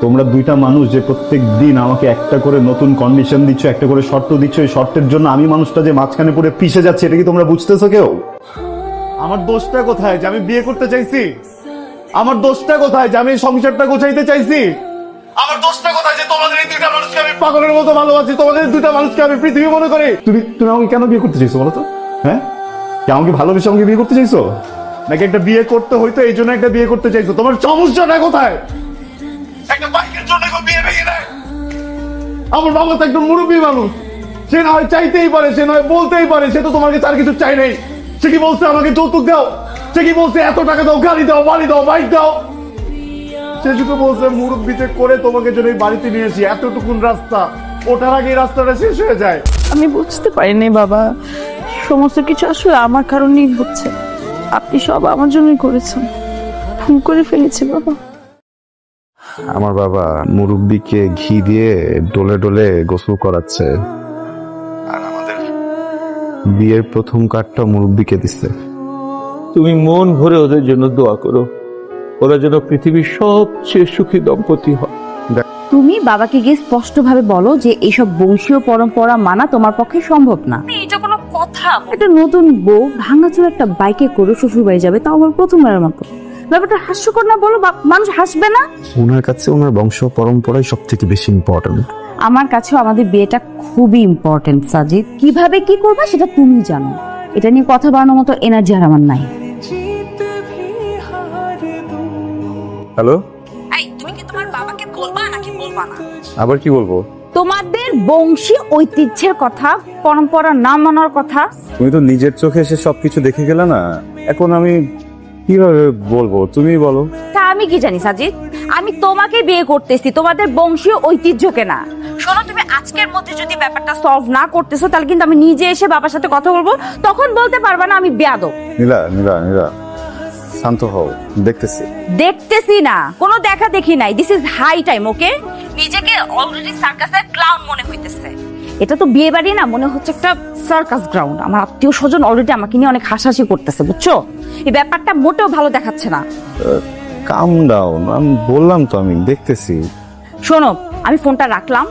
তোমরা দুইটা মানুষ যে প্রত্যেক দিন আমাকে একটা করে নতুন কন্ডিশন দিচ্ছ, একটা করে শর্ত দিচ্ছ, এই শর্তের জন্য আমি মানুষটা যে মাঝখানে পড়ে পিষে যাচ্ছে, এটা কি তোমরা বুঝতেছো কেউ? আমার দোষটা কোথায় যে আমি বিয়ে করতে চাইছি? আমার দোষটা কোথায় যে আমি এই সংসারটা গোছাইতে চাইছি? আমার দোষটা কোথায় যে তোমাদের এই দুইটা মানুষকে আমি পাগলের মতো ভালোবাসি, তোমাদের দুইটা মানুষকে আমি পৃথিবী মনে করি? তুমি আমাকে কেন বিয়ে করতে চাইছো বলো তো? হ্যাঁ, আমাকে ভালোবেসে আমাকে বিয়ে করতে চাইছো, নাকি একটা বিয়ে করতে হইতো এই জন্য একটা বিয়ে করতে চাইছো? তোমার সমস্যাটা কোথায়? একটা বাইকের জন্য বিয়ে ভেঙে দেয়। আমার বাবা তো একদম মুরব্বী মানুষ, সে না হয় চাইতেই পারে, সে নয় বলতেই পারে, সে তো তোমাকে তার কিছু চাই নাই। সে কি বলছে আমাকে যৌতুক দাও? সে কি বলছে এত টাকা দাও, গাড়ি দাও, বাড়ি দাও, বাইক দাও? সে শুধু বলছে মুরব্বিতে করে তোমাকে জন্য বাড়িতে নিয়েছি, এতটুকুন রাস্তা, ওঠার আগে রাস্তাটা শেষ হয়ে যায়। আমি বুঝতে পারিনি বাবা, সমস্ত কিছু আসলে আমার কারণেই হচ্ছে। আপনি সব আমার জন্যই করেছেন, ভুল করে ফেলেছি বাবা। আমার বাবা মুরব্বিকে ঘি দিয়ে ডলে ডলে গোসল করাচ্ছে, আর আমাদের বিয়ের প্রথম কার্ডটা মুরব্বিকে দিচ্ছে। তুমি মন ভরে ওদের জন্য দোয়া করো, ওরা যেন পৃথিবীর সবচেয়ে সুখী দম্পতি হয়। তুমি বাবাকে গিয়ে স্পষ্টভাবে বলো যে এইসব বংশীয় পরম্পরা মানা তোমার পক্ষে সম্ভব না। এটা কোনো কথা? একটা নতুন বউ ভাঙাচোরা একটা বাইকে করে শ্বশুর বাড়ি যাবে, তাও আবার প্রথমবারের মতো। ব্যাপারটা হাস্যকর না বলো? মানুষ হাসবে না? ওনার কাছে ওনার বংশ পরম্পরাই সব থেকে বেশি ইম্পর্টেন্ট। আমার কাছেও আমাদের বিয়েটা খুবই ইম্পর্টেন্ট সাজিদ। কিভাবে কি করবা সেটা তুমি জানো, এটা নিয়ে কথা বাড়ানোর মতো এনার্জি আর আমার নাই। হ্যালো, এই তুমি কি তোমার বাবাকে বলবা নাকি বলবা না? আবার কি বলবো? তোমাদের বংশী ঐতিহ্যের কথা, পরম্পরা না মানার কথা। তুমি তো নিজের চোখে এসে সবকিছু দেখে গেলে না, এখন আমি কিভাবে বলবো? তুমি বলো। তা আমি কি জানি সাজিদ? আমি তোমাকে বিয়ে করতেছি, তোমাদের বংশীয় ঐতিহ্যকে না। শোনো, তুমি আজকের মধ্যে যদি ব্যাপারটা সলভ না করতেছো, তাহলে কিন্তু আমি নিজে এসে বাবার সাথে কথা বলবো, তখন বলতে পারবা না আমি বেয়াদব। নীলা নীলা নীলা, শান্ত হও, দেখতেছি। দেখতেছি না, কোনো দেখা দেখি নাই। দিস ইজ হাই টাইম, ওকে? নিজেকে অলরেডি সার্কাসের ক্লাউন মনে হইতেছে। এটা তো বিয়ে বাড়ি না, মনে হচ্ছে একটা সার্কাস গ্রাউন্ড। আমার আত্মীয় স্বজন অলরেডি আমাকে নিয়ে অনেক হাসাহাসি করতেছে, বুঝছো? এই ব্যাপারটা মোটেও ভালো দেখাচ্ছে না। কাম ডাউন, আমি বললাম তো আমি দেখতেছি। শোনো, আমি ফোনটা রাখলাম।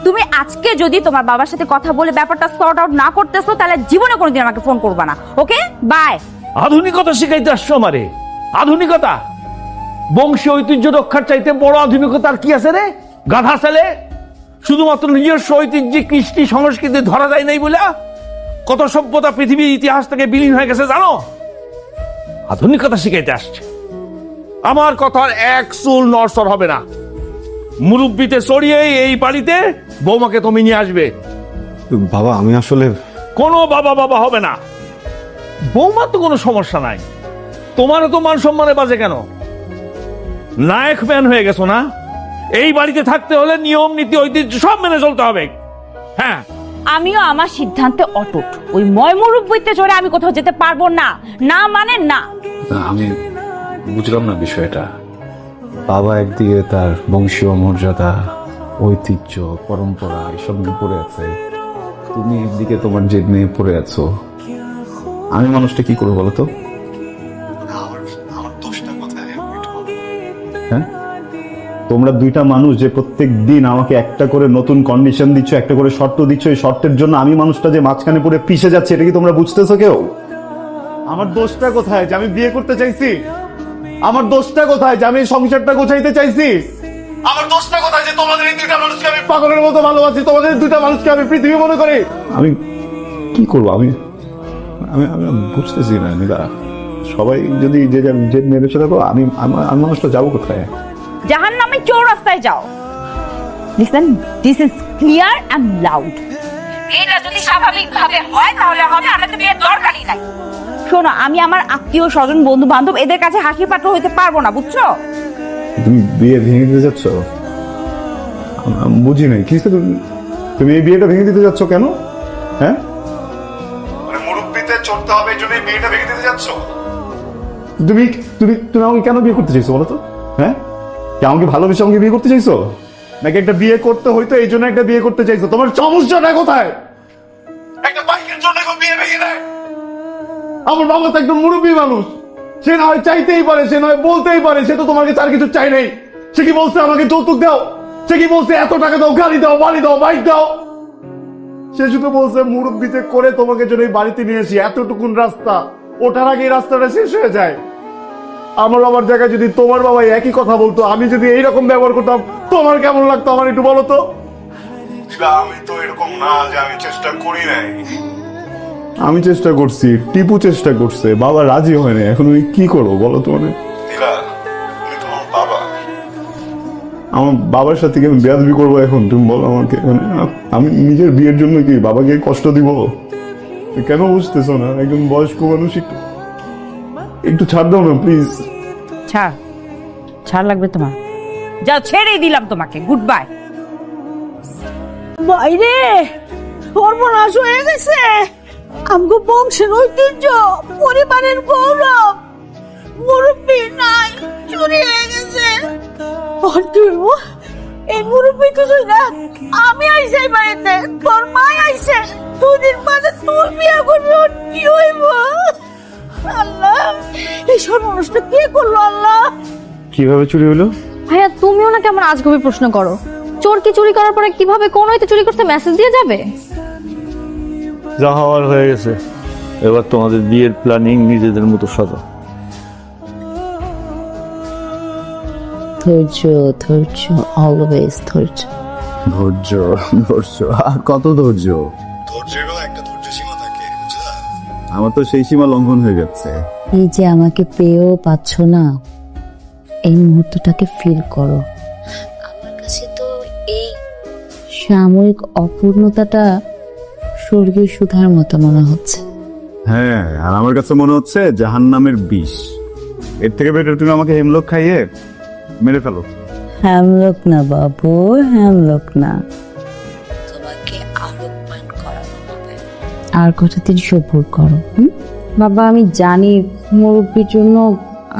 তুমি আজকে যদি তোমার বাবার সাথে কথা বলে ব্যাপারটা সর্ট আউট না করতেছো, তাহলে জীবনে কোনোদিন আমাকে ফোন করবা না, ওকে? বাই। আধুনিকতা শিখাইতে আসছো আমারে? আধুনিকতা? বংশীয় ঐতিহ্য রক্ষার চাইতে বড় আধুনিকতা আর কি আছে রে গাধা ছেলে? শুধুমাত্র নিজস্ব ঐতিহ্য, কৃষ্টি, সংস্কৃতি ধরা যায় নাই বলে কত সভ্যতা পৃথিবীর ইতিহাস থেকে বিলীন হয়ে গেছে জানো? আধুনিকতা শিখাইতে আসছে। আমার কথার এক চুল নড়চড় হবে না। মুরব্বিতে চড়িয়ে এই বাড়িতে বৌমাকে তুমি নিয়ে আসবে। বাবা আমি আসলে কোনো বাবা বাবা হবে না। বৌমার তো কোনো সমস্যা নাই, তোমারও তো মান সম্মানে বাজে কেন? নায়ক ম্যান হয়ে গেছো না? এই বাড়িতে থাকতে হলে নিয়ম নীতি ঐতিহ্য সব মেনে চলতে হবে। হ্যাঁ, আমিও আমার সিদ্ধান্তে অটুট। ওই ময়মুরব্বিতে চড়ে আমি কোথাও যেতে পারবো না, না মানে না। আমি বুঝলাম না বিষয়টা। বাবা একদিকে তার বংশীয় মর্যাদা, ঐতিহ্য, পরম্পরা এসব নিয়ে পড়ে আছে, তুমি একদিকে তোমার জেদ নিয়ে পড়ে আছো। আমি মানুষটা কি করবো বলো তো? আমার দোষটা কোথায়? হ্যাঁ, তোমরা দুইটা মানুষ যে প্রত্যেক দিন আমাকে একটা করে নতুন কন্ডিশন দিচ্ছ, একটা করে শর্ত দিচ্ছ, এই শর্তের জন্য আমি মানুষটা যে মাঝখানে পড়ে পিষে যাচ্ছে, এটা কি তোমরা বুঝতেছো কেউ? আমার দোষটা কোথায় যে আমি বিয়ে করতে চাইছি? আমার দোষটা কোথায় যে আমি এই সংসারটা গোছাইতে চাইছি? আমার দোষটা কোথায় যে তোমাদের এই দুইটা মানুষকে আমি পাগলের মতো ভালোবাসি, তোমাদের দুইটা মানুষকে আমি পৃথিবী মনে করি? আমি কি করবো? আমি আমি আমি বুঝতেছি না নীলা। সবাই যদি যে জেদ মেরে চলে যাবো, আমি মানুষটা যাবো কোথায়? জাহান্নামে চৌরাস্তায় যাও। Listen, this is clear and loud. এটা যদি স্বাভাবিকভাবে হয় তাহলে হবে, আমাদের বিয়ের দরকারই নাই। শোনো, আমি আমার আত্মীয় স্বজন, বন্ধু বান্ধব এদের কাছে হাসি পাত্র হইতে পারবো না, বুঝছো? তুমি বিয়ে ভেঙে দিতে যাচ্ছ? বুঝি নাই কি তুমি এই বিয়েটা ভেঙে দিতে যাচ্ছ কেন? হ্যাঁ, মুরব্বিতে চড়তে হবে এই জন্য বিয়েটা ভেঙে দিতে যাচ্ছ? তুমি তুমি তুমি আমাকে কেন বিয়ে করতে চাইছো বলো তো? হ্যাঁ, আমাকে ভালোবেসে আমাকে বিয়ে করতে চাইছো, নাকি একটা বিয়ে করতে হইতো এই জন্য একটা বিয়ে করতে চাইছো? তোমার সমস্যাটা কোথায়? একটা বাইকের জন্য বিয়ে ভেঙে দেয়। আমার বাবা তো একদম মুরব্বী মানুষ, সে না হয় চাইতেই পারে, সে নয় বলতেই পারে, সে তো তোমাকে তার কিছু চাই নাই। সে কি বলছে আমাকে যৌতুক দাও? সে কি বলছে এত টাকা দাও, গাড়ি দাও, বাড়ি দাও, বাইক দাও? সে শুধু বলছে মুরব্বিতে করে তোমাকে জন্য এই বাড়িতে নিয়ে এসি, এতটুকুন রাস্তা, ওঠার আগে এই রাস্তাটা শেষ হয়ে যায়। আমার বাবার জায়গায় যদি তোমার বাবা একই কথা বলতো, আমি যদি এইরকম ব্যবহার করতাম, তোমার কেমন লাগতো আমার একটু বলো তো? আমি তো এরকম না যে আমি চেষ্টা করি নাই। আমি চেষ্টা করছি, টিপু চেষ্টা করছে, বাবা রাজি হয় না। এখন আমি কি করবো বলো তো? মানে আমার বাবার সাথে কি আমি বেয়াদবি করবো এখন? তুমি বলো আমাকে। মানে আমি নিজের বিয়ের জন্য কি বাবাকে কষ্ট দিব? কেন বুঝতেছো না? একজন বয়স্ক মানুষ, একটু ছাড় দাও না প্লিজ। ছাড় লাগবে তোমার? যাও, ছেড়েই দিলাম তোমাকে, গুড বাই। বাইরে সর্বনাশ হয়ে গেছে। আমগো বংশের ঐতিহ্য, পরিবারের গৌরব, মুরব্বী নাই, চুরি হয়ে গেছে। এই মুরব্বী তো না, আমি আইসে বাড়িতে, তোর মা আইসে, দুদিন বাদে তোর বিয়ে করবো, কি হইব? আল্লাহ, এই সর্বনাশটা কে করলো? আল্লাহ, কিভাবে চুরি হলো? ভাইয়া তুমিও নাকি আমার আজগবি প্রশ্ন করো। চোর কি চুরি করার পরে কিভাবে কোন হইতে চুরি করতে মেসেজ দিয়ে যাবে? যা হওয়ার হয়ে গেছে, এবার তোমাদের বিয়ের প্ল্যানিং নিজেদের মতো সাজা। ধৈর্য, ধৈর্য, অলওয়েজ ধৈর্য। ধৈর্য, ধৈর্য, আর কত ধৈর্য? ধৈর্যেরও একটা ধৈর্য সীমা থাকে, বুঝলা? আমার তো সেই সীমা লঙ্ঘন হয়ে যাচ্ছে। এই যে আমাকে পেয়েও পাচ্ছ না, এই মুহূর্তটাকে ফিল করো। আমার কাছে তো এই সাময়িক অপূর্ণতাটা স্বর্গীয় সুধার মতো মনে হচ্ছে। হ্যাঁ, আর আমার কাছে মনে হচ্ছে জাহান্নামের বিষ। এর থেকে বেটার তুমি আমাকে হেমলক খাইয়ে মেরে ফেলো। হ্যামলক না বাবু, হ্যামলক না, তোমাকে আরো পান করানো হবে। আর কটা দিন সবুর করো। বাবা, আমি জানি মুরব্বির জন্য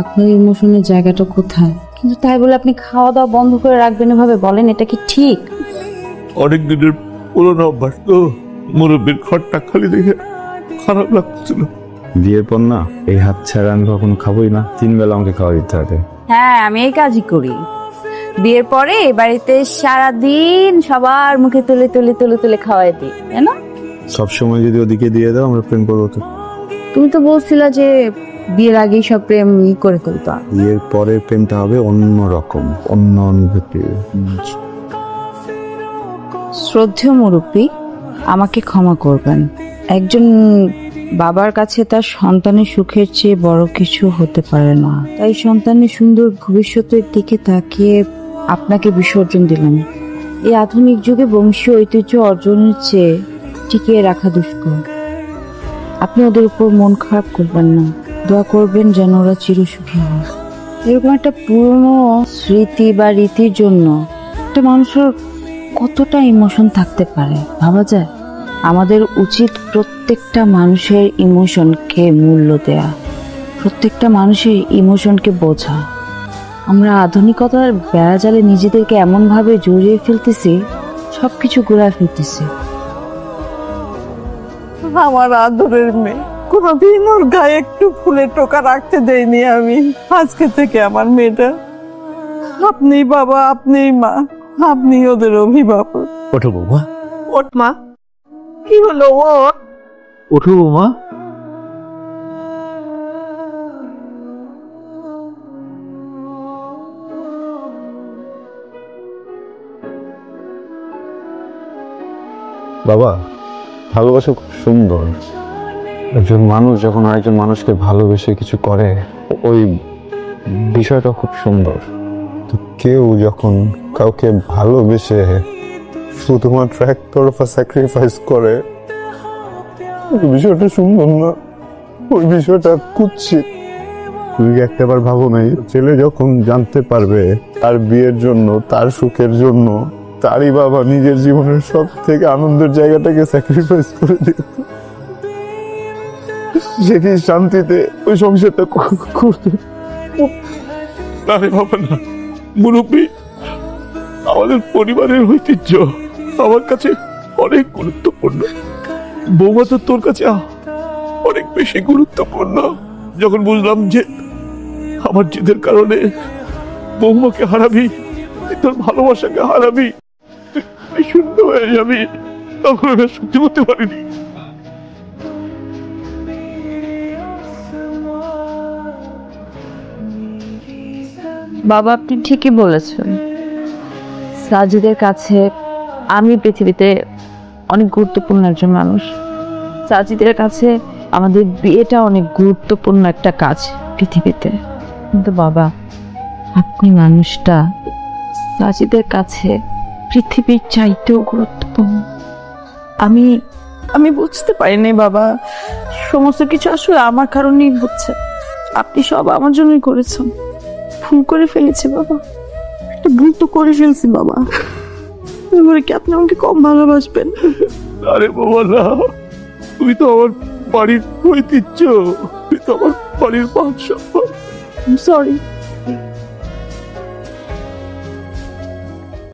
আপনার ইমোশনের জায়গাটা কোথায়, কিন্তু তাই বলে আপনি খাওয়া দাওয়া বন্ধ করে রাখবেন এভাবে? বলেন, এটা কি ঠিক? অনেক দিনের পুরোনো অভ্যাস তো, মুরব্বীর ঘরটা খালি দেখে খারাপ লাগছিল। বিয়ের পর না এই হাত ছাড়া আমি কখনো খাবোই না। 3 বেলা আমাকে খাওয়া দিতে হবে। হ্যাঁ, আমি এই কাজই করি। বিয়ের পরে এই বাড়িতে সারাদিন সবার মুখে তুলে তুলে তুলে তুলে খাওয়াই দিই, তাই না? সবসময় যদি ওদিকে দিয়ে দাও, আমরা প্রেম করবো তো। তুমি তো বলছিলা যে বিয়ের আগেই সব প্রেম করে ফেলতা। বিয়ের পরের প্রেমটা হবে অন্য রকম, অন্য অনুভূতি। শ্রদ্ধেয় মুরব্বী, আমাকে ক্ষমা করবেন। একজন বাবার কাছে তার সন্তানের সুখের চেয়ে বড় কিছু হতে পারে না। তাই সন্তানের সুন্দর ভবিষ্যতের দিকে তাকিয়ে আপনাকে বিসর্জন দিলাম। এই আধুনিক যুগে বংশীয় ঐতিহ্য অর্জনের চেয়ে টিকিয়ে রাখা দুষ্কর। আপনি ওদের উপর মন খারাপ করবেন না, দোয়া করবেন যেন ওরা চিরসুখী হয়। এরকম একটা পুরনো স্মৃতি বা রীতির জন্য একটা মানুষের কতটা ইমোশন থাকতে পারে ভাবা যায়? আমাদের উচিত প্রত্যেকটা মানুষের ইমোশনকে মূল্য দেয়া, প্রত্যেকটা মানুষের ইমোশনকে বোঝা। আমরা আধুনিকতার বেড়াজালে নিজেদেরকে এমনভাবে জড়িয়ে ফেলতেছি, সবকিছু ঘুরায় ফেলতেছি। আমার আদরের মেয়ে, কোনোদিন ওর গায়ে একটু ফুলের টোকা রাখতে দেয়নি আমি। আজকে থেকে আমার মেয়েটা, আপনি বাবা, আপনি মা, আপনি ওদের অভিভাবক। ওঠো বৌমা, ওঠ মা, কি হলো? ওঠ। ওঠো বৌমা। বাবা, ভালোবাসা খুব সুন্দর। একজন মানুষ যখন আরেকজন মানুষকে ভালোবেসে কিছু করে, ওই বিষয়টা খুব সুন্দর। তো কেউ যখন কাউকে ভালোবেসে শুধুমাত্র একতরফা স্যাক্রিফাইস করে, ওই বিষয়টা সুন্দর না, ওই বিষয়টা কুৎসিত। তুমি কি একটাবার ভাবো নাই, ছেলে যখন জানতে পারবে তার বিয়ের জন্য, তার সুখের জন্য তারই বাবা নিজের জীবনের সব থেকে আনন্দের জায়গাটাকে স্যাক্রিফাইস করে দিত, সে কি শান্তিতে ওই সংসারটা করতে? না রে বাবা না, মুরব্বী আমাদের পরিবারের ঐতিহ্য আমার কাছে অনেক গুরুত্বপূর্ণ। বৌমা তো তোর কাছে অনেক বেশি গুরুত্বপূর্ণ। যখন বুঝলাম যে আমার জেদের কারণে বৌমাকে হারাবি, তুই তোর ভালোবাসাকে হারাবি, তুই শূন্য হয়ে যাবি, তখন আমি আর সহ্য করতে পারিনি। বাবা, আপনি ঠিকই বলেছেন। সাজিদের কাছে আমি পৃথিবীতে অনেক গুরুত্বপূর্ণ একজন মানুষ। সাজিদের কাছে আমাদের বিয়েটা অনেক গুরুত্বপূর্ণ একটা কাজ পৃথিবীতে। কিন্তু বাবা, আপনি মানুষটা সাজিদের কাছে পৃথিবীর চাইতেও গুরুত্বপূর্ণ। আমি বুঝতে পারিনি বাবা, সমস্ত কিছু আসলে আমার কারণেই হচ্ছে। আপনি সব আমার জন্যই করেছেন। ভুল করে ফেলেছি বাবা, একটা ভুল তো করে ফেলছি বাবা। এবারে কি আপনি আমাকে কম ভালোবাসবেন? আরে বাবা না, তুই তো আমার বাড়ির ঐতিহ্য, তুই তো আমার বাড়ির মান সম্মান। সরি।